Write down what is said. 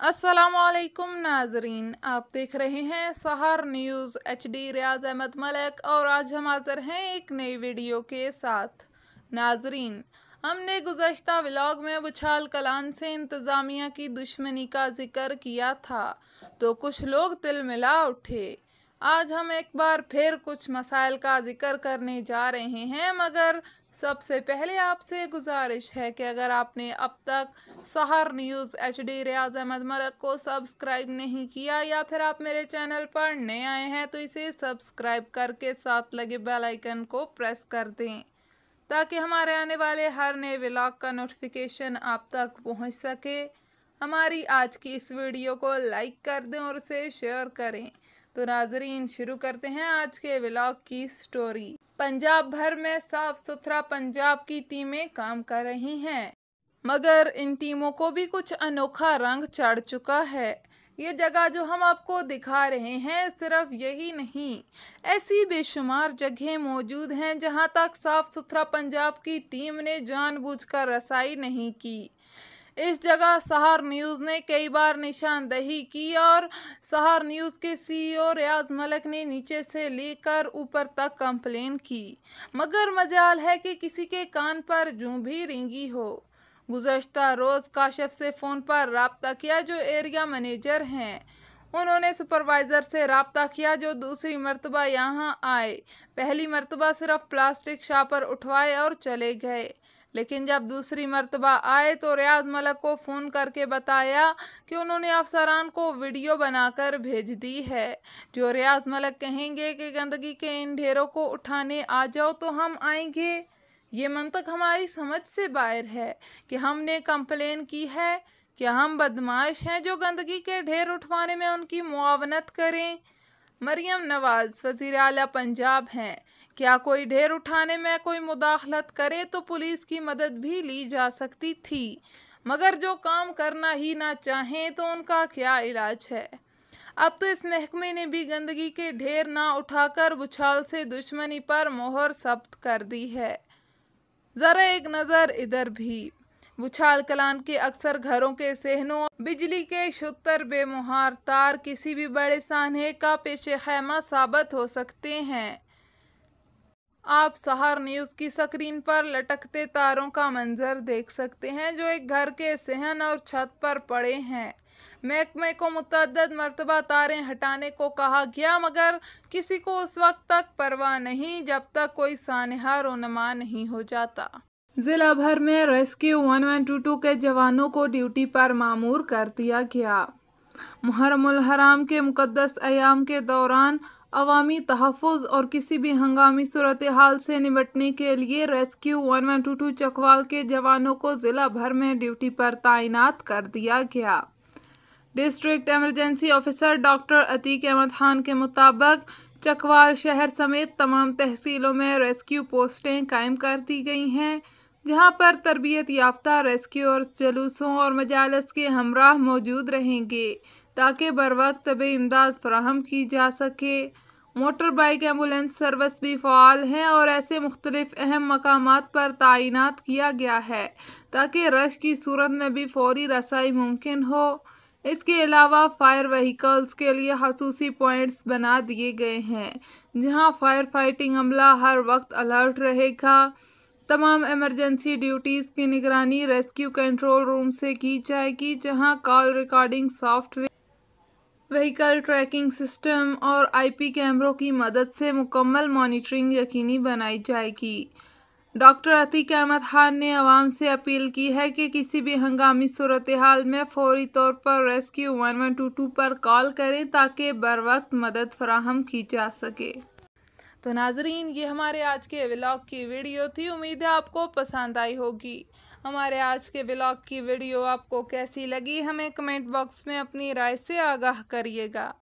अस्सलामुअलैकुम नाजरीन, आप देख रहे हैं सहर न्यूज़ HD। रियाज अहमद मलिक और आज हम हाजिर हैं एक नई वीडियो के साथ। नाजरीन, हमने गुज़श्ता व्लॉग में बुछाल कलान से इंतज़ामिया की दुश्मनी का जिक्र किया था तो कुछ लोग तिल मिला उठे। आज हम एक बार फिर कुछ मसाइल का जिक्र करने जा रहे हैं, मगर सबसे पहले आपसे गुजारिश है कि अगर आपने अब तक सहर न्यूज़ HD रियाज अहमद मलिक को सब्सक्राइब नहीं किया या फिर आप मेरे चैनल पर नए आए हैं तो इसे सब्सक्राइब करके साथ लगे बेल आइकन को प्रेस कर दें ताकि हमारे आने वाले हर नए व्लॉग का नोटिफिकेशन आप तक पहुंच सके। हमारी आज की इस वीडियो को लाइक कर दें और उसे शेयर करें। तो नाजरीन, शुरू करते हैं आज के व्लॉग की स्टोरी। पंजाब भर में साफ सुथरा पंजाब की टीमें काम कर रही हैं, मगर इन टीमों को भी कुछ अनोखा रंग चढ़ चुका है। ये जगह जो हम आपको दिखा रहे हैं सिर्फ यही नहीं, ऐसी बेशुमार जगहें मौजूद हैं जहां तक साफ सुथरा पंजाब की टीम ने जानबूझकर रसाई नहीं की। इस जगह सहर न्यूज़ ने कई बार निशानदेही की और सहर न्यूज़ के CEO रियाज मलिक ने नीचे से लेकर ऊपर तक कंप्लेन की, मगर मजाल है कि किसी के कान पर जूं भी रेंगी हो। गुज़श्ता रोज़ काशिफ से फ़ोन पर रब्ता किया जो एरिया मैनेजर हैं। उन्होंने सुपरवाइज़र से रब्ता किया जो दूसरी मरतबा यहाँ आए। पहली मरतबा सिर्फ प्लास्टिक शापर उठवाए और चले गए, लेकिन जब दूसरी मरतबा आए तो रियाज मलिक को फ़ोन करके बताया कि उन्होंने अफसरान को वीडियो बनाकर भेज दी है। जो रियाज मलिक कहेंगे कि गंदगी के इन ढेरों को उठाने आ जाओ तो हम आएंगे। ये मंतक हमारी समझ से बाहर है कि हमने कंप्लेन की है। क्या हम बदमाश हैं जो गंदगी के ढेर उठवाने में उनकी मुआवनत करें? मरियम नवाज वज़ीर आला पंजाब हैं। क्या कोई ढेर उठाने में कोई मुदाखलत करे तो पुलिस की मदद भी ली जा सकती थी, मगर जो काम करना ही ना चाहें तो उनका क्या इलाज है। अब तो इस महकमे ने भी गंदगी के ढेर ना उठाकर बुछाल से दुश्मनी पर मोहर सब्त कर दी है। ज़रा एक नज़र इधर भी। बुछाल कलान के अक्सर घरों के सहनों बिजली के शुतर बेमुहार तार किसी भी बड़े सान्हे का पेशे खैमा साबित हो सकते हैं। आप सहर न्यूज़ की स्क्रीन पर लटकते तारों का मंजर देख सकते हैं जो एक घर के सहन और छत पर पड़े हैं। महकमे को मुतअद्दिद मरतबा तारें हटाने को कहा गया, मगर किसी को उस वक्त तक परवाह नहीं जब तक कोई सानहा रोनमा नहीं हो जाता। जिला भर में रेस्क्यू 1122 के जवानों को ड्यूटी पर मामूर कर दिया गया। मुहर्रमुल हराम के मुकद्दस अयाम के दौरान अवामी तहफ़्फ़ुज़ और किसी भी हंगामी सूरत हाल से निपटने के लिए रेस्क्यू 1122 चकवाल के जवानों को ज़िला भर में ड्यूटी पर तैनात कर दिया गया। District emergency officer doctor Atiq Ahmad Khan के मुताबिक चकवाल शहर समेत तमाम तहसीलों में रेस्क्यू पोस्टें कायम कर दी गई हैं, जहां पर तरबियत याफ्ता रेस्क्यूअर्स जुलूसों और मजालिस के हमराह मौजूद रहेंगे ताकि बर वक्त तबी इमदाद फराहम की जा सके। मोटर बाइक एम्बुलेंस सर्विस भी फ़ाल हैं और ऐसे मुख्तलिफ अहम मकामात पर तैनात किया गया है ताकि रश की सूरत में भी फौरी रसाई मुमकिन हो। इसके अलावा फायर व्हीकल्स के लिए खसूसी पॉइंट्स बना दिए गए हैं जहां फायर फाइटिंग अमला हर वक्त अलर्ट रहेगा। तमाम इमरजेंसी ड्यूटीज़ की निगरानी रेस्क्यू कंट्रोल रूम से की जाएगी, जहां call recording software, vehicle tracking system और IP कैमरों की मदद से मुकम्मल मॉनिटरिंग यकीनी बनाई जाएगी। डॉक्टर अतीक अहमद खान ने अवाम से अपील की है कि किसी भी हंगामी सूरत हाल में फौरी तौर पर रेस्क्यू 1122 पर कॉल करें ताकि बर वक्त मदद फराहम की जा सके। तो नाजरीन, ये हमारे आज के व्लॉग की वीडियो थी। उम्मीद है आपको पसंद आई होगी। हमारे आज के व्लॉग की वीडियो आपको कैसी लगी हमें कमेंट बॉक्स में अपनी राय से आगाह करिएगा।